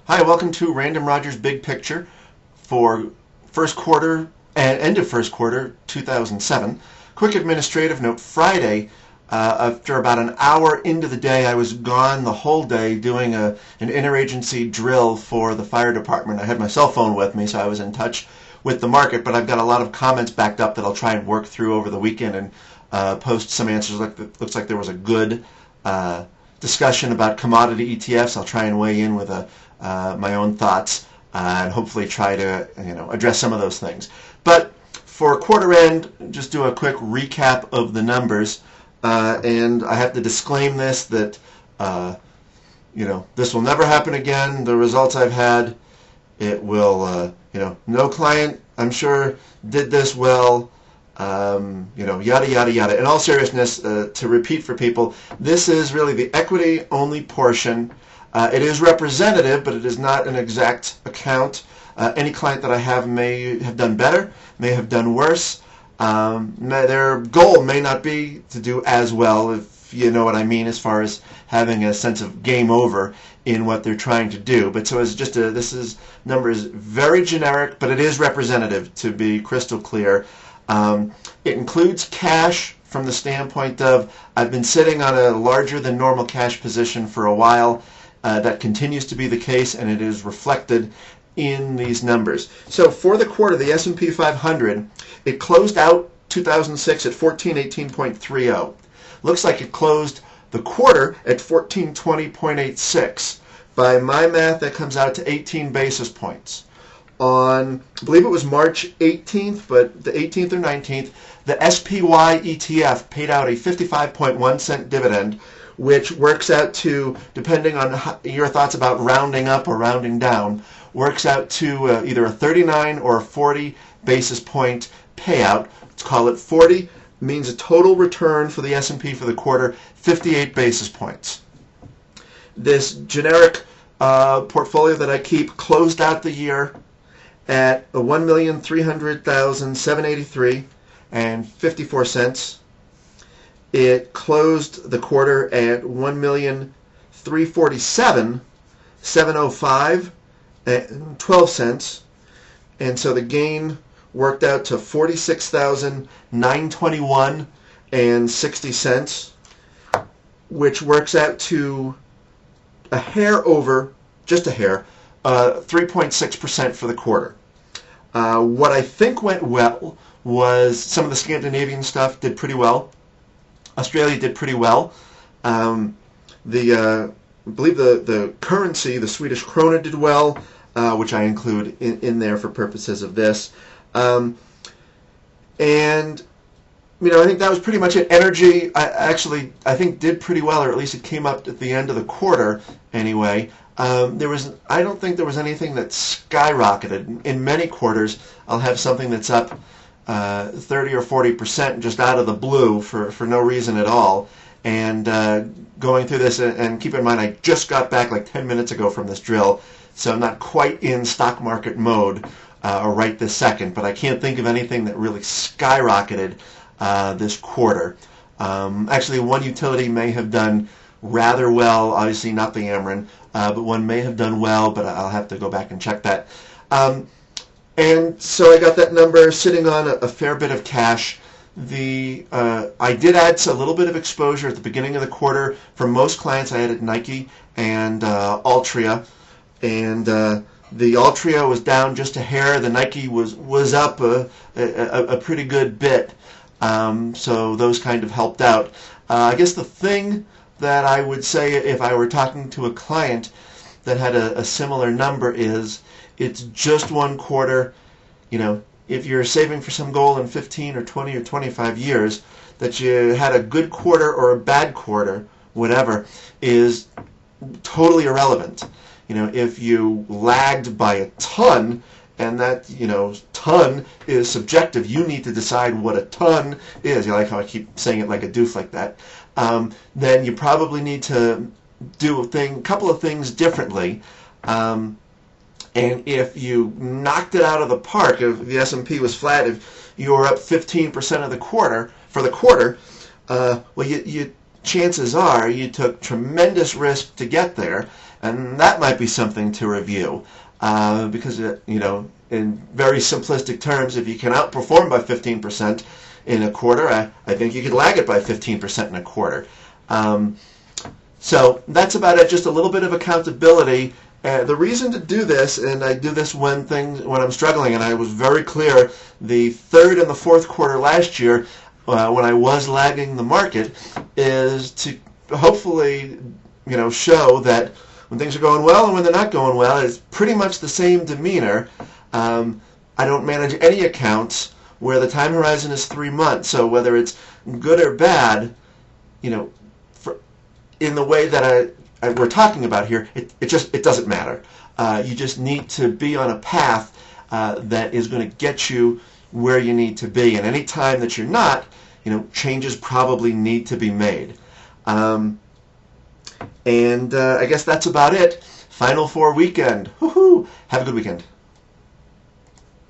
Hi, welcome to Random Rogers Big Picture for first quarter and end of first quarter 2007. Quick administrative note, Friday, after about an hour into the day, I was gone the whole day doing an interagency drill for the fire department. I had my cell phone with me, so I was in touch with the market, but I've got a lot of comments backed up that I'll try and work through over the weekend and post some answers. Looks like there was a good discussion about commodity ETFs. I'll try and weigh in with my own thoughts and hopefully try to address some of those things. But for quarter end, just do a quick recap of the numbers. And I have to disclaim this that this will never happen again. The results I've had, it will no client I'm sure did this well. Yada yada yada. In all seriousness, to repeat for people, this is really the equity only portion. It is representative, but it is not an exact account. Any client that I have may have done better, may have done worse. Their goal may not be to do as well, if you know what I mean, as far as having a sense of game over in what they're trying to do. But so as just this number is very generic, but it is representative, to be crystal clear. It includes cash from the standpoint of I've been sitting on a larger than normal cash position for a while. That continues to be the case, and it is reflected in these numbers. So for the quarter, the S&P 500, it closed out 2006 at 1418.30. Looks like it closed the quarter at 1420.86. By my math, that comes out to 18 basis points. On, I believe it was March 18th, but the 18th or 19th, the SPY ETF paid out a 55.1 cent dividend, which works out to, depending on your thoughts about rounding up or rounding down, works out to either a 39 or a 40 basis point payout. Let's call it 40, means a total return for the S&P for the quarter, 58 basis points. This generic portfolio that I keep closed out the year at a 1,300,783 and 54 cents. It closed the quarter at 1,347,705 and 12 cents, and so the gain worked out to 46,921 and 60 cents, which works out to a hair over, just a hair, 3.6% for the quarter. What I think went well was some of the Scandinavian stuff did pretty well. Australia did pretty well. I believe the currency, the Swedish krona, did well, which I include in there for purposes of this. And I think that was pretty much it. Energy, I think did pretty well, or at least it came up at the end of the quarter anyway. I don't think there was anything that skyrocketed. In many quarters, I'll have something that's up 30 or 40% just out of the blue for no reason at all. And going through this, and keep in mind, I just got back like 10 minutes ago from this drill, so I'm not quite in stock market mode right this second, but I can't think of anything that really skyrocketed this quarter. Actually, one utility may have done rather well, obviously not the Ameren, but one may have done well, but I'll have to go back and check that. And so I got that number sitting on a fair bit of cash. I did add a little bit of exposure at the beginning of the quarter. For most clients, I added Nike and Altria, and the Altria was down just a hair. The Nike was up a pretty good bit, so those kind of helped out. I guess the thing that I would say if I were talking to a client that had a similar number is, it's just one quarter. If you're saving for some goal in 15 or 20 or 25 years, that you had a good quarter or a bad quarter, whatever, is totally irrelevant. If you lagged by a ton, and that, ton is subjective, you need to decide what a ton is. You like how I keep saying it like a doof like that. Then you probably need to do a couple of things differently. And if you knocked it out of the park, if the S&P was flat, if you were up 15% of the quarter, chances are you took tremendous risk to get there, And that might be something to review. Because, in very simplistic terms, if you can outperform by 15% in a quarter, I think you could lag it by 15% in a quarter. So that's about it, just a little bit of accountability. The reason to do this, and I do this when I'm struggling, and I was very clear the third and the fourth quarter last year when I was lagging the market, is to hopefully show that when things are going well and when they're not going well, it's pretty much the same demeanor. I don't manage any accounts where the time horizon is 3 months, so whether it's good or bad, in the way that we're talking about here, it doesn't matter. You just need to be on a path that is going to get you where you need to be. And any time that you're not, changes probably need to be made. And I guess that's about it. Final Four weekend. Woohoo! Have a good weekend.